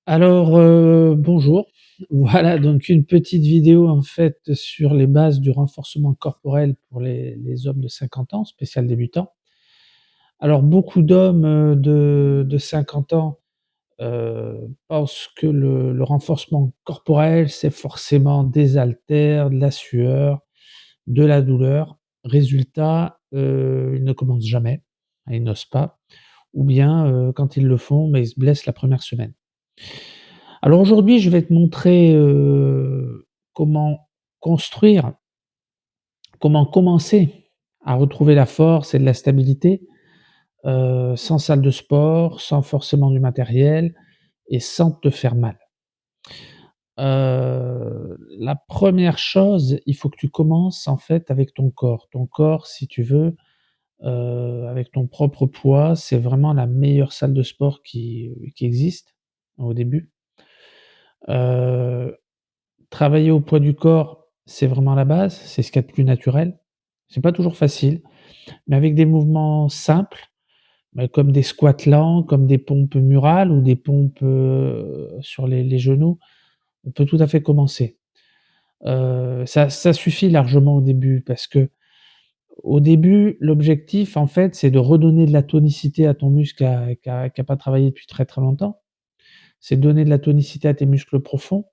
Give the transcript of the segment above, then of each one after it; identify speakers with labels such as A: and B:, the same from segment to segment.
A: Alors, bonjour. Voilà donc une petite vidéo en fait sur les bases du renforcement corporel pour les hommes de 50 ans, spécial débutant. Alors beaucoup d'hommes, de 50 ans, pensent que le renforcement corporel, c'est forcément des haltères, de la sueur, de la douleur. Résultat, ils ne commencent jamais, ils n'osent pas ou bien, quand ils le font, ils se blessent la première semaine. Alors aujourd'hui, je vais te montrer, comment construire, comment commencer à retrouver la force et de la stabilité, sans salle de sport, sans forcément du matériel et sans te faire mal. La première chose, il faut que tu commences en fait avec ton corps. Ton corps, si tu veux, avec ton propre poids, c'est vraiment la meilleure salle de sport qui existe au début. Heu Travailler au poids du corps, c'est vraiment la base, c'est ce qu'il y a de plus naturel. C'est pas toujours facile, mais avec des mouvements simples, comme des squats lents, comme des pompes murales ou des pompes, sur les genoux, on peut tout à fait commencer. Ça suffit largement au début parce qu'au début, l'objectif, en fait, c'est de redonner de la tonicité à ton muscle qui a pas travaillé depuis très, très longtemps. C'est de donner de la tonicité à tes muscles profonds.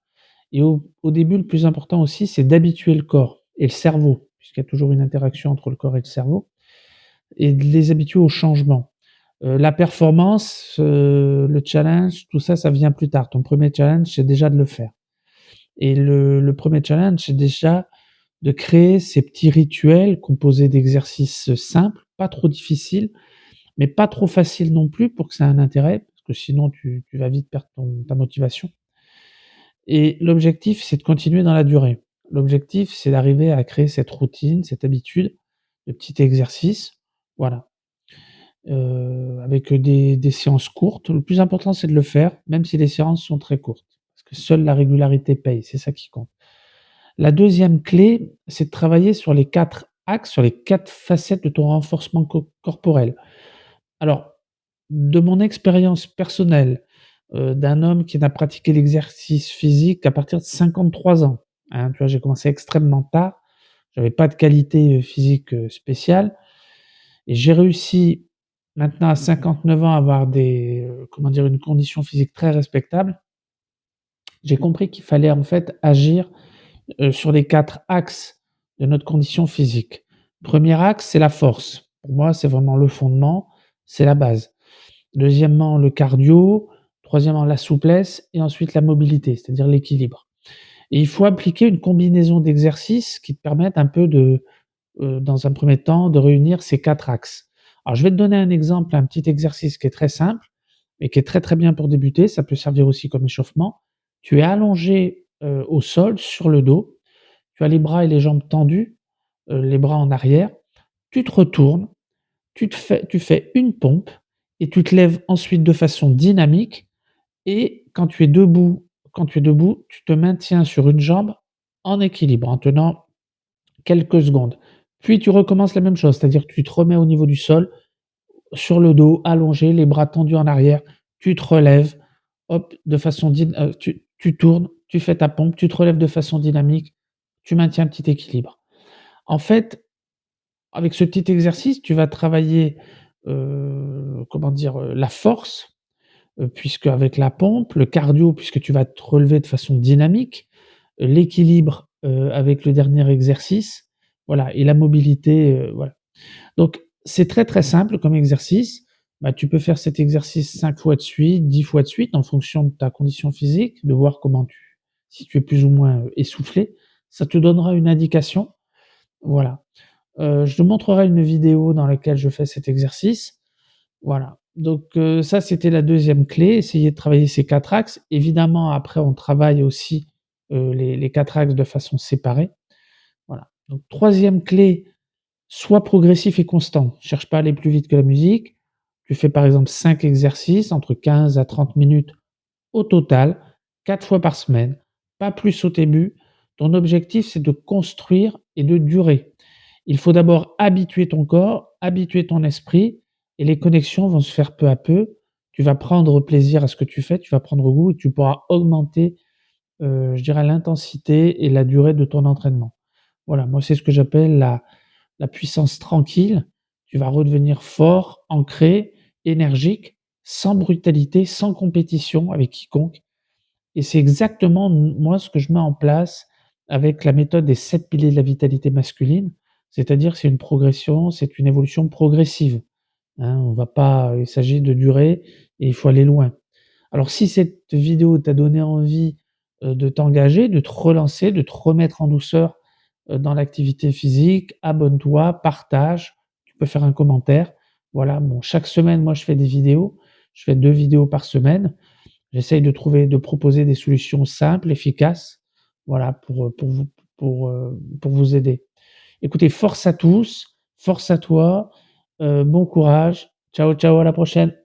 A: Et au début, le plus important aussi, c'est d'habituer le corps et le cerveau, puisqu'il y a toujours une interaction entre le corps et le cerveau, et de les habituer au changement. La performance, le challenge, tout ça, ça vient plus tard. Ton premier challenge, c'est déjà de le faire et le 1er challenge, c'est déjà de créer ces petits rituels composés d'exercices simples, pas trop difficiles, mais pas trop faciles non plus pour que ça ait un intérêt, parce que sinon tu vas vite perdre ta motivation. Et l'objectif, c'est de continuer dans la durée. L'objectif, c'est d'arriver à créer cette routine, cette habitude de petits exercices, voilà, avec des séances courtes. Le plus important, c'est de le faire, même si les séances sont très courtes, parce que seule la régularité paye, c'est ça qui compte. La deuxième clé, c'est de travailler sur les 4 axes, sur les 4 facettes de ton renforcement corporel. Alors, de mon expérience personnelle, d'un homme qui n'a pratiqué l'exercice physique qu'à partir de 53 ans, hein, tu vois? J'ai commencé extrêmement tard, j'avais pas de qualité, physique, spéciale et j'ai réussi maintenant à 59 ans à avoir comment dire? Une condition physique très respectable. J'ai compris qu'il fallait en fait agir, sur les 4 axes de notre condition physique. Premier axe, c'est la force. Pour moi, c'est vraiment le fondement, c'est la base. Deuxièmement, le cardio. Troisièmement, la souplesse et ensuite la mobilité, c'est-à-dire l'équilibre. Et il faut appliquer une combinaison d'exercices qui te permettent un peu dans un premier temps, de réunir ces 4 axes. Alors je vais te donner un exemple, un petit exercice qui est très simple et qui est très, très bien pour débuter. Ça peut servir aussi comme échauffement. Tu es allongé, au sol sur le dos. Tu as les bras et les jambes tendus, les bras en arrière. Tu te retournes, tu fais une pompe et tu te lèves ensuite de façon dynamique et quand tu es debout, tu te maintiens sur une jambe en équilibre, en tenant quelques secondes. Puis tu recommences la même chose, c'est-à-dire que tu te remets au niveau du sol, sur le dos, allongé, les bras tendus en arrière, tu te relèves, hop, de façon tu tournes, tu fais ta pompe, tu te relèves de façon dynamique, tu maintiens un petit équilibre. En fait, avec ce petit exercice, tu vas travailler, comment dire? La force, puisque avec la pompe, le cardio puisque tu vas te relever de façon dynamique, l'équilibre, avec le dernier exercice, voilà et la mobilité, voilà. Donc c'est très, très simple comme exercice. Bah, tu peux faire cet exercice 5 fois de suite, 10 fois de suite en fonction de ta condition physique, de voir comment tu si tu es plus ou moins, essoufflé. Ça te donnera une indication, voilà. Je te montrerai une vidéo dans laquelle je fais cet exercice. Voilà, donc ça, c'était la deuxième clé, essayer de travailler ces 4 axes. Évidemment, après, on travaille aussi, les 4 axes de façon séparée. Voilà, donc troisième clé, sois progressif et constant. Cherche pas à aller plus vite que la musique. Tu fais, par exemple, 5 exercices entre 15 à 30 minutes au total, 4 fois par semaine, pas plus au début. Ton objectif, c'est de construire et de durer. Il faut d'abord habituer ton corps, habituer ton esprit et les connexions vont se faire peu à peu. tu vas prendre plaisir à ce que tu fais, tu vas prendre goût et tu pourras augmenter, je dirais l'intensité et la durée de ton entraînement. Voilà, moi, c'est ce que j'appelle la puissance tranquille. Tu vas redevenir fort, ancré, énergique, sans brutalité, sans compétition avec quiconque et c'est exactement moi ce que je mets en place avec la méthode des 7 piliers de la vitalité masculine. C'est-à-dire, c'est une progression, c'est une évolution progressive, hein. On va pas il s'agit de durer et il faut aller loin. Alors si cette vidéo t'a donné envie, de t'engager, de te relancer, de te remettre en douceur, dans l'activité physique, abonne-toi, partage, tu peux faire un commentaire. Voilà, bon, chaque semaine, moi, je fais des vidéos. Je fais 2 vidéos par semaine. J'essaye de proposer des solutions simples, efficaces, voilà, pour vous aider. Écoutez, force à tous, force à toi, bon courage. Ciao, ciao, à la prochaine.